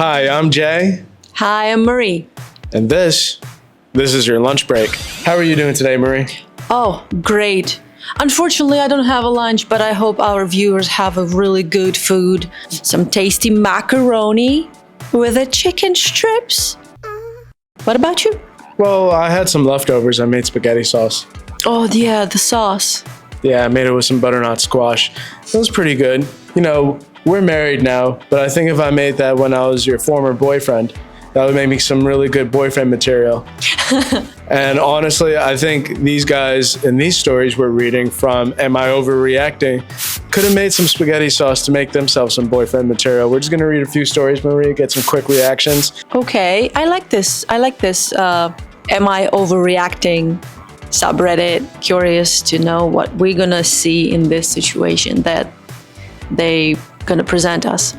Hi, I'm Jay. Hi, I'm Marie. And this is your lunch break. How are you doing today, Marie? Oh, great. Unfortunately, I don't have a lunch, but I hope our viewers have a really good food. Some tasty macaroni with a chicken strips. What about you? Well, I had some leftovers. I made spaghetti sauce. Oh, yeah, the sauce. Yeah, I made it with some butternut squash. It was pretty good. You know, we're married now, but I think if I made that when I was your former boyfriend, that would make me some really good boyfriend material. And honestly, I think these guys in these stories we're reading from Am I Overreacting could have made some spaghetti sauce to make themselves some boyfriend material. We're just going to read a few stories, Maria, get some quick reactions. Okay, I like this. Am I Overreacting subreddit. Curious to know what we're gonna see in this situation that they gonna present us.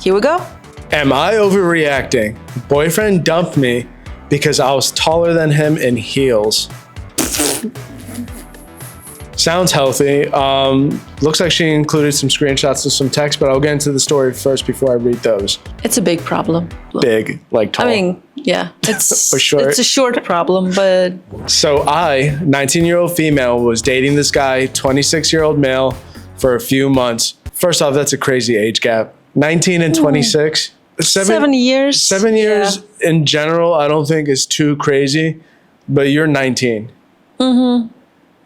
Here we go. Am I overreacting? Boyfriend dumped me because I was taller than him in heels. Sounds healthy. Looks like she included some screenshots and some text, but I'll get into the story first before I read those. It's a big problem. Big, like tall. I mean, yeah, it's For short. It's a short problem, but So I, 19-year-old female, was dating this guy, 26-year-old male, for a few months. First off, that's a crazy age gap. 19 and 26. 7 years. 7 years in general, I don't think is too crazy, but you're 19. Mm-hmm.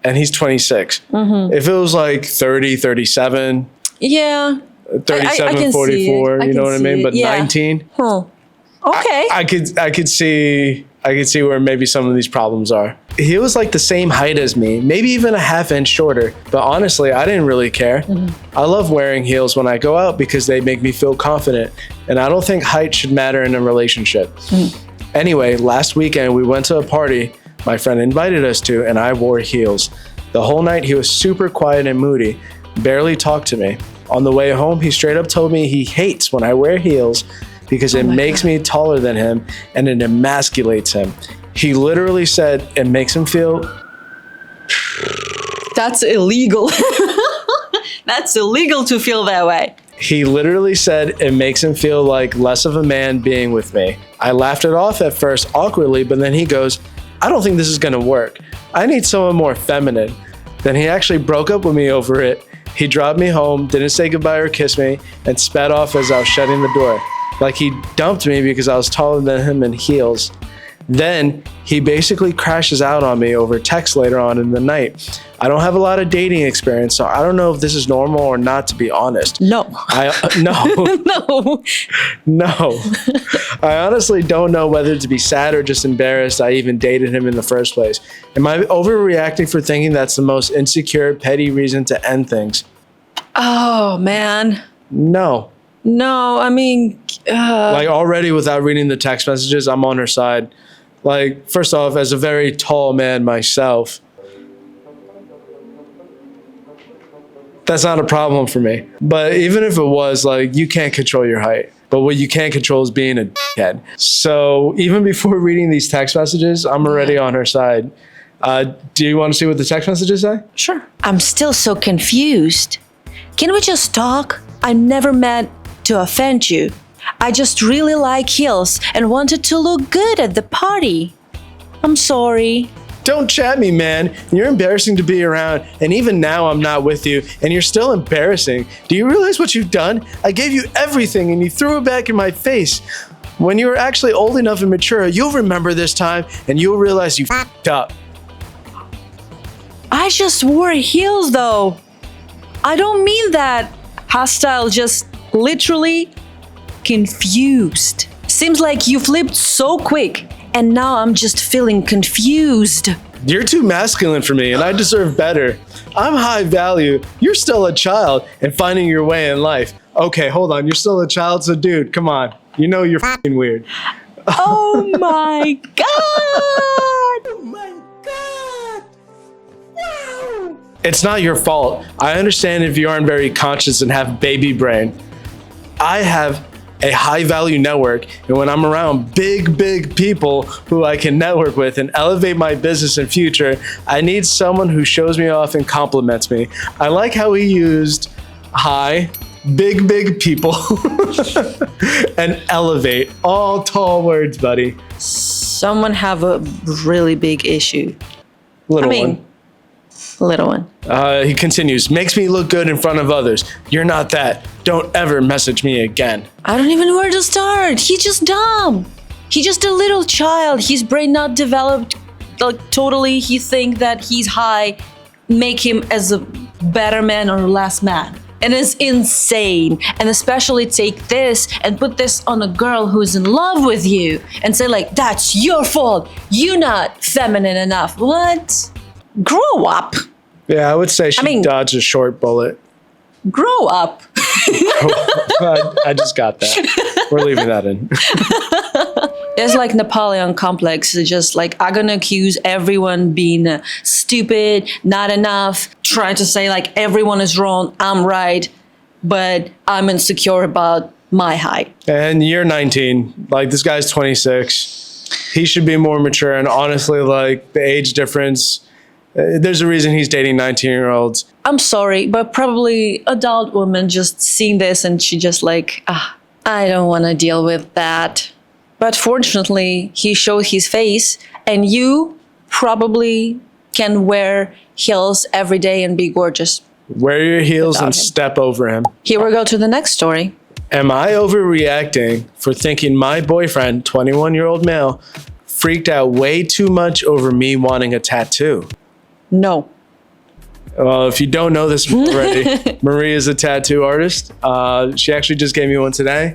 And he's 26. Mm-hmm. If it was like 30, 37, yeah, 37, I 44, you know what I mean? But 19, huh. Okay. I could see where maybe some of these problems are. He was like the same height as me, maybe even a half inch shorter. But honestly, I didn't really care. Mm-hmm. I love wearing heels when I go out because they make me feel confident. And I don't think height should matter in a relationship. Mm-hmm. Anyway, last weekend we went to a party my friend invited us to, and I wore heels. The whole night he was super quiet and moody, barely talked to me. On the way home, he straight up told me he hates when I wear heels because it makes me taller than him and it emasculates him. He literally said it makes him feel... That's illegal. That's illegal to feel that way. He literally said it makes him feel like less of a man being with me. I laughed it off at first awkwardly, but then he goes, I don't think this is gonna work. I need someone more feminine. Then he actually broke up with me over it. He dropped me home, didn't say goodbye or kiss me, and sped off as I was shutting the door. Like he dumped me because I was taller than him in heels. Then he basically crashes out on me over text later on in the night. I don't have a lot of dating experience, so I don't know if this is normal or not, to be honest. No. No. No. I honestly don't know whether to be sad or just embarrassed I even dated him in the first place. Am I overreacting for thinking that's the most insecure, petty reason to end things? Oh, man. No. No, I mean... Like already without reading the text messages, I'm on her side. Like, first off, as a very tall man myself, that's not a problem for me. But even if it was, like, you can't control your height. But what you can't control is being a dickhead. So even before reading these text messages, I'm already on her side. Do you want to see what the text messages say? Sure. I'm still so confused. Can we just talk? I never meant to offend you. I just really like heels and wanted to look good at the party. I'm sorry. Don't chat me, man. You're embarrassing to be around, and even now I'm not with you, and you're still embarrassing. Do you realize what you've done? I gave you everything, and you threw it back in my face. When you were actually old enough and mature, you'll remember this time, and you'll realize you f***ed up. I just wore heels, though. I don't mean that. Hostile, just literally confused. Seems like you flipped so quick, and now I'm just feeling confused. You're too masculine for me, and I deserve better. I'm high value. You're still a child and finding your way in life. Okay, hold on. You're still a child, so dude, come on. You know you're f***ing weird. Oh my God! Oh my God! Wow! It's not your fault. I understand if you aren't very conscious and have baby brain. I have a high value network, and when I'm around big people who I can network with and elevate my business and future, I need someone who shows me off and compliments me. I like how he used high big people and elevate. All tall words, buddy. Someone have a really big issue. Little Little one. He continues, makes me look good in front of others. You're not that. Don't ever message me again. I don't even know where to start. He's just dumb. He's just a little child. His brain not developed like totally. He think that he's high make him as a better man or less man. And it's insane. And especially take this and put this on a girl who's in love with you and say like, that's your fault. You're not feminine enough. What? Grow up. Yeah, I would say she dodged a short bullet. Grow up. I just got that. We're leaving that in. It's like Napoleon complex. It's just like, I'm gonna accuse everyone being stupid, not enough, trying to say like everyone is wrong, I'm right, but I'm insecure about my height. And you're 19. Like, this guy's 26. He should be more mature. And honestly, like, the age difference, there's a reason he's dating 19-year-olds. I'm sorry, but probably adult woman just seeing this and she just like, I don't want to deal with that. But fortunately, he showed his face, and you probably can wear heels every day and be gorgeous. Wear your heels and step over him. Here we go to the next story. Am I overreacting for thinking my boyfriend, 21-year-old male, freaked out way too much over me wanting a tattoo? No. Well, if you don't know this already, Marie is a tattoo artist. She actually just gave me one today.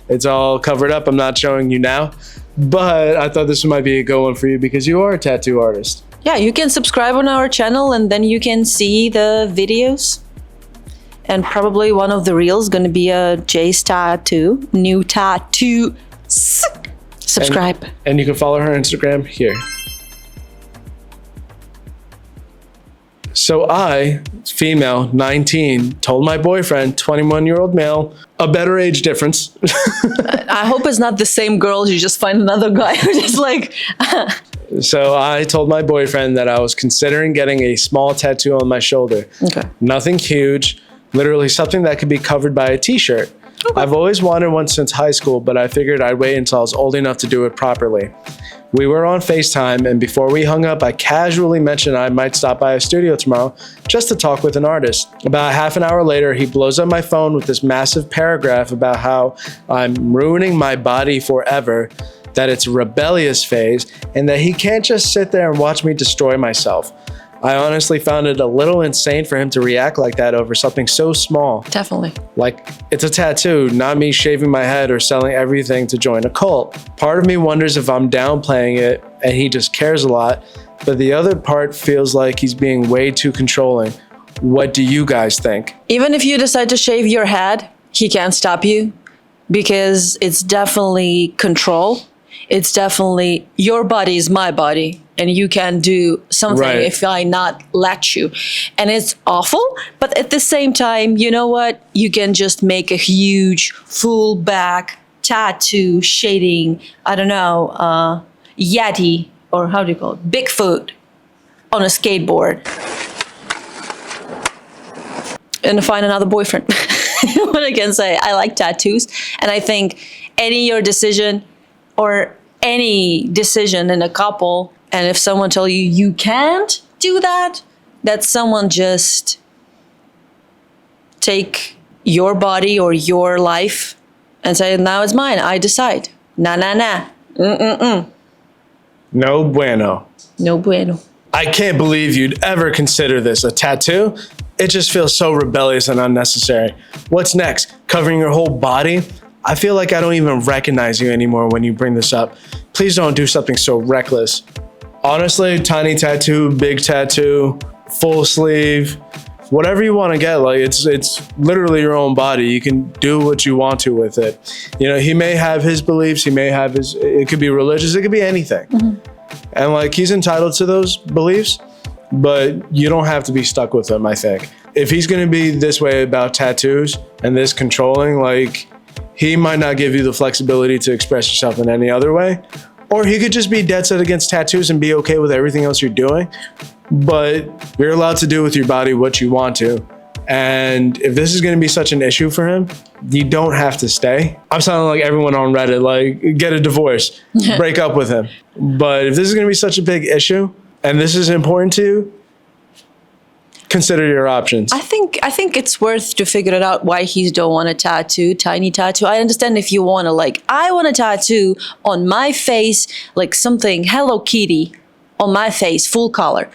It's all covered up. I'm not showing you now, but I thought this might be a good one for you because you are a tattoo artist. Yeah, you can subscribe on our channel and then you can see the videos. And probably one of the reels going to be a Jay's tattoo, new tattoo. Subscribe. And you can follow her Instagram here. So I, female, 19, told my boyfriend, 21-year-old male, a better age difference. I hope it's not the same girl. You just find another guy who just like... So I told my boyfriend that I was considering getting a small tattoo on my shoulder. Okay. Nothing huge, literally something that could be covered by a t-shirt. Okay. I've always wanted one since high school, but I figured I'd wait until I was old enough to do it properly. We were on FaceTime, and before we hung up, I casually mentioned I might stop by a studio tomorrow just to talk with an artist. About half an hour later, he blows up my phone with this massive paragraph about how I'm ruining my body forever, that it's a rebellious phase, and that he can't just sit there and watch me destroy myself. I honestly found it a little insane for him to react like that over something so small. Definitely. Like, it's a tattoo, not me shaving my head or selling everything to join a cult. Part of me wonders if I'm downplaying it and he just cares a lot, but the other part feels like he's being way too controlling. What do you guys think? Even if you decide to shave your head, he can't stop you because it's definitely control. It's definitely your body is my body. And you can do something if I not let you. And it's awful, but at the same time, you know what? You can just make a huge full back tattoo shading, I don't know, Yeti, or how do you call it? Bigfoot on a skateboard. And find another boyfriend. What I can say, I like tattoos. And I think your decision or any decision in a couple, and if someone tell you can't do that, that someone just take your body or your life and say, now it's mine, I decide. Nah. No bueno. No bueno. I can't believe you'd ever consider this a tattoo. It just feels so rebellious and unnecessary. What's next? Covering your whole body? I feel like I don't even recognize you anymore when you bring this up. Please don't do something so reckless. Honestly, tiny tattoo, big tattoo, full sleeve, whatever you want to get, like it's literally your own body. You can do what you want to with it. You know, he may have his beliefs, he may have his, it could be religious, it could be anything. And like, he's entitled to those beliefs, but you don't have to be stuck with them, I think. If he's going to be this way about tattoos and this controlling, like, he might not give you the flexibility to express yourself in any other way. Or he could just be dead set against tattoos and be okay with everything else you're doing. But you're allowed to do with your body what you want to. And if this is going to be such an issue for him, you don't have to stay. I'm sounding like everyone on Reddit, like, get a divorce, break up with him. But if this is going to be such a big issue and this is important to you, consider your options. I think it's worth to figure it out why he don't want a tattoo, tiny tattoo. I understand if you want to, like, I want a tattoo on my face, like something Hello Kitty on my face, full color.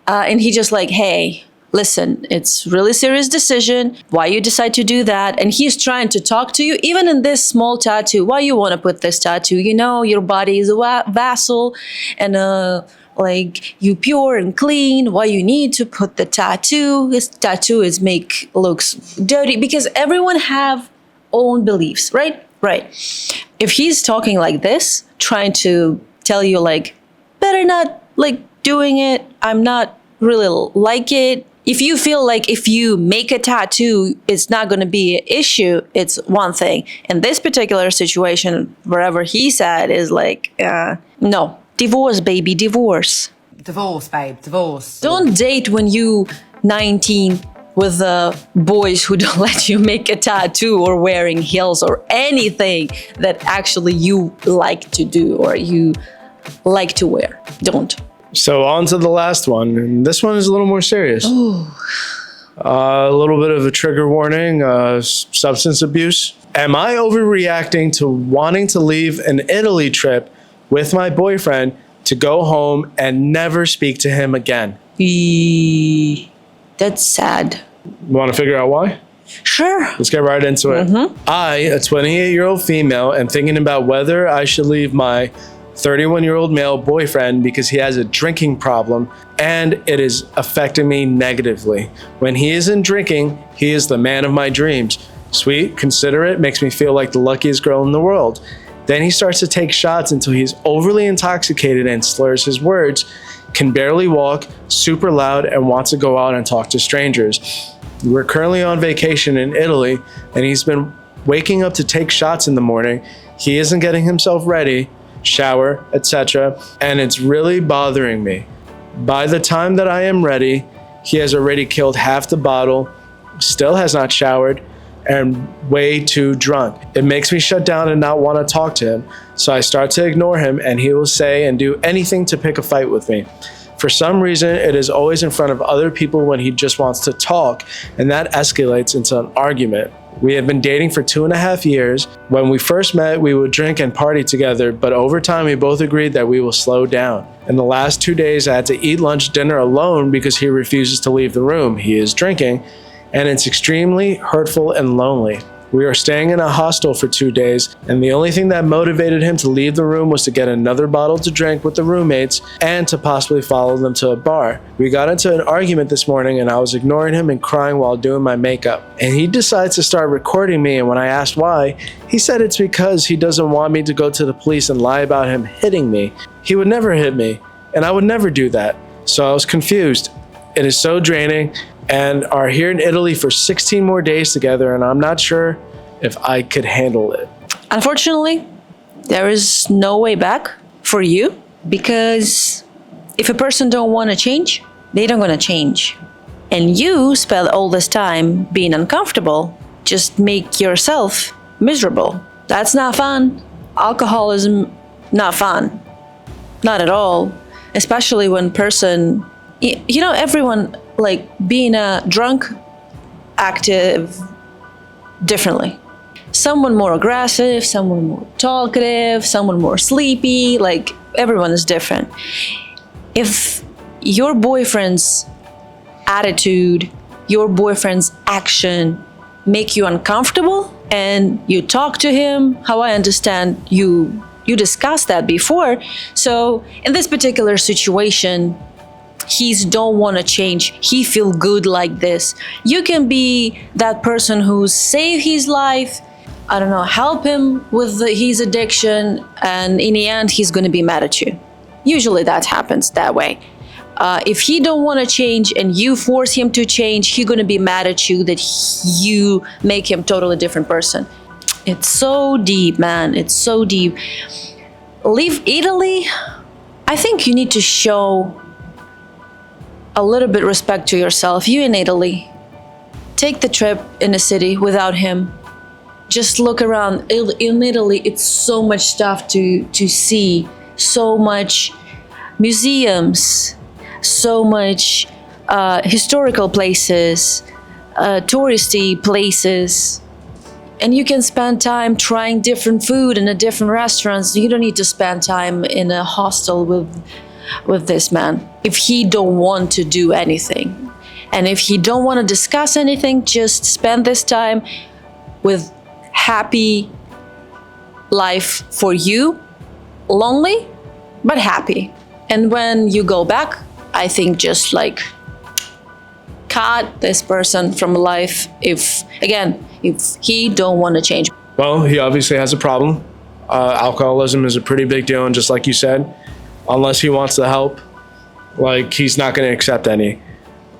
And he just like, hey, listen, it's really serious decision. Why you decide to do that? And he's trying to talk to you, even in this small tattoo. Why you want to put this tattoo? You know, your body is a vessel, and like you pure and clean. Why you need to put the tattoo? This tattoo is looks dirty, because everyone have own beliefs, right? Right. If he's talking like this, trying to tell you like, better not like doing it. I'm not really like it. If you feel like if you make a tattoo, it's not going to be an issue, it's one thing. In this particular situation, wherever he said is like, no, divorce, baby, divorce. Divorce, babe, divorce. Don't date when you 19 with boys who don't let you make a tattoo or wearing heels or anything that actually you like to do or you like to wear. Don't. So on to the last one. And this one is a little more serious. A little bit of a trigger warning, substance abuse. Am I overreacting to wanting to leave an Italy trip with my boyfriend to go home and never speak to him again? That's sad. You want to figure out why? Sure. Let's get right into it. I, a 28-year-old female, am thinking about whether I should leave my 31-year-old male boyfriend because he has a drinking problem and it is affecting me negatively. When he isn't drinking, he is the man of my dreams. Sweet, considerate, makes me feel like the luckiest girl in the world. Then he starts to take shots until he's overly intoxicated and slurs his words, can barely walk, super loud, and wants to go out and talk to strangers. We're currently on vacation in Italy and he's been waking up to take shots in the morning. He isn't getting himself ready, shower, etc., and it's really bothering me. By the time that I am ready, he has already killed half the bottle, still has not showered, and way too drunk. It makes me shut down and not want to talk to him, so I start to ignore him and he will say and do anything to pick a fight with me. For some reason, it is always in front of other people when he just wants to talk, and that escalates into an argument. We have been dating for 2.5 years. When we first met, we would drink and party together, but over time we both agreed that we will slow down. In the last 2 days, I had to eat lunch, dinner alone because he refuses to leave the room. He is drinking, and it's extremely hurtful and lonely. We are staying in a hostel for 2 days, and the only thing that motivated him to leave the room was to get another bottle to drink with the roommates and to possibly follow them to a bar. We got into an argument this morning and I was ignoring him and crying while doing my makeup. And he decides to start recording me, and when I asked why, he said it's because he doesn't want me to go to the police and lie about him hitting me. He would never hit me, and I would never do that. So I was confused. It is so draining, and are here in Italy for 16 more days together, and I'm not sure if I could handle it. Unfortunately, there is no way back for you, because if a person don't want to change, they don't gonna change. And you spend all this time being uncomfortable, just make yourself miserable. That's not fun. Alcoholism, not fun. Not at all. Especially when person, you know, everyone like being a drunk, active differently. Someone more aggressive, someone more talkative, someone more sleepy, like everyone is different. If your boyfriend's attitude, your boyfriend's action make you uncomfortable and you talk to him, how I understand you discussed that before. So in this particular situation, he's don't want to change. He feel good like this. You can be that person who save his life, I don't know, help him with his addiction, and in the end, he's going to be mad at you. Usually that happens that way. If he don't want to change and you force him to change, he's going to be mad at you that you make him totally different person. It's so deep, man. It's so deep. Leave Italy. I think you need to show a little bit respect to yourself. You in Italy. take the trip in the city without him. Just look around. In Italy, it's so much stuff to see, so much museums, so much historical places, touristy places. And you can spend time trying different food in a different restaurants. You don't need to spend time in a hostel with this man. If he don't want to do anything, and if he don't want to discuss anything, just spend this time with happy life for you, lonely, but happy. And when you go back, I think just like cut this person from life if he don't want to change. Well, he obviously has a problem. Alcoholism is a pretty big deal, and just like you said, unless he wants the help, like he's not going to accept any.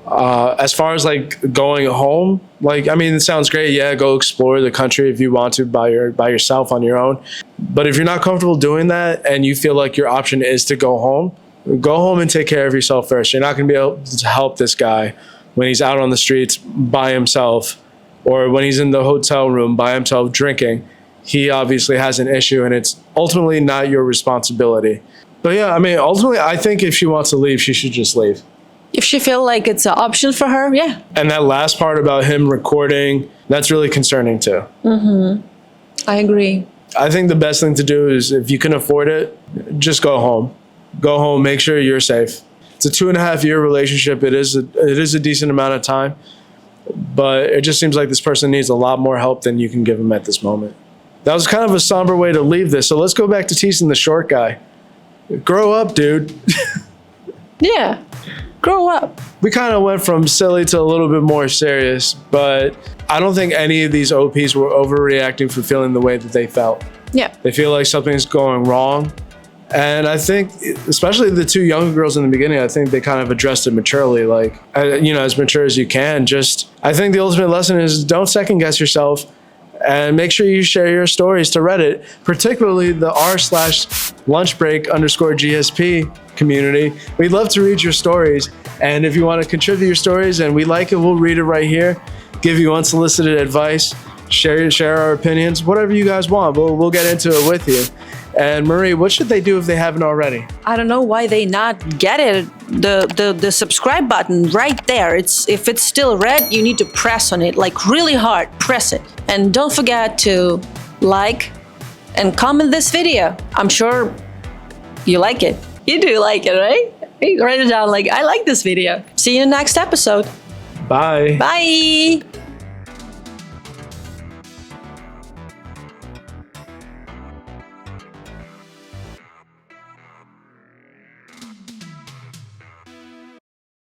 As far as like going home, like, I mean, it sounds great. Yeah, go explore the country if you want to by yourself on your own. But if you're not comfortable doing that and you feel like your option is to go home and take care of yourself first. You're not going to be able to help this guy when he's out on the streets by himself, or when he's in the hotel room by himself drinking. He obviously has an issue, and it's ultimately not your responsibility. But yeah, I mean, ultimately, I think if she wants to leave, she should just leave. If she feel like it's an option for her, yeah. And that last part about him recording, that's really concerning too. I agree. I think the best thing to do is, if you can afford it, just go home. Go home, make sure you're safe. It's a 2.5-year relationship. It is a decent amount of time, but it just seems like this person needs a lot more help than you can give him at this moment. That was kind of a somber way to leave this. So let's go back to teasing the short guy. Grow up, dude. Yeah, grow up. We kind of went from silly to a little bit more serious, but I don't think any of these OPs were overreacting for feeling the way that they felt. Yeah. They feel like something's going wrong. And I think, especially the two younger girls in the beginning, I think they kind of addressed it maturely, like, as mature as you can. I think the ultimate lesson is don't second guess yourself, and make sure you share your stories to Reddit, particularly the r/lunchbreak_GSP community. We'd love to read your stories. And if you want to contribute your stories and we like it, we'll read it right here, give you unsolicited advice, share our opinions, whatever you guys want. We'll get into it with you. And Marie, what should they do if they haven't already? I don't know why they not get it. The subscribe button right there. If it's still red, you need to press on it, like really hard. Press it. And don't forget to like and comment this video. I'm sure you like it. You do like it, right? Write it down like, I like this video. See you in the next episode. Bye. Bye.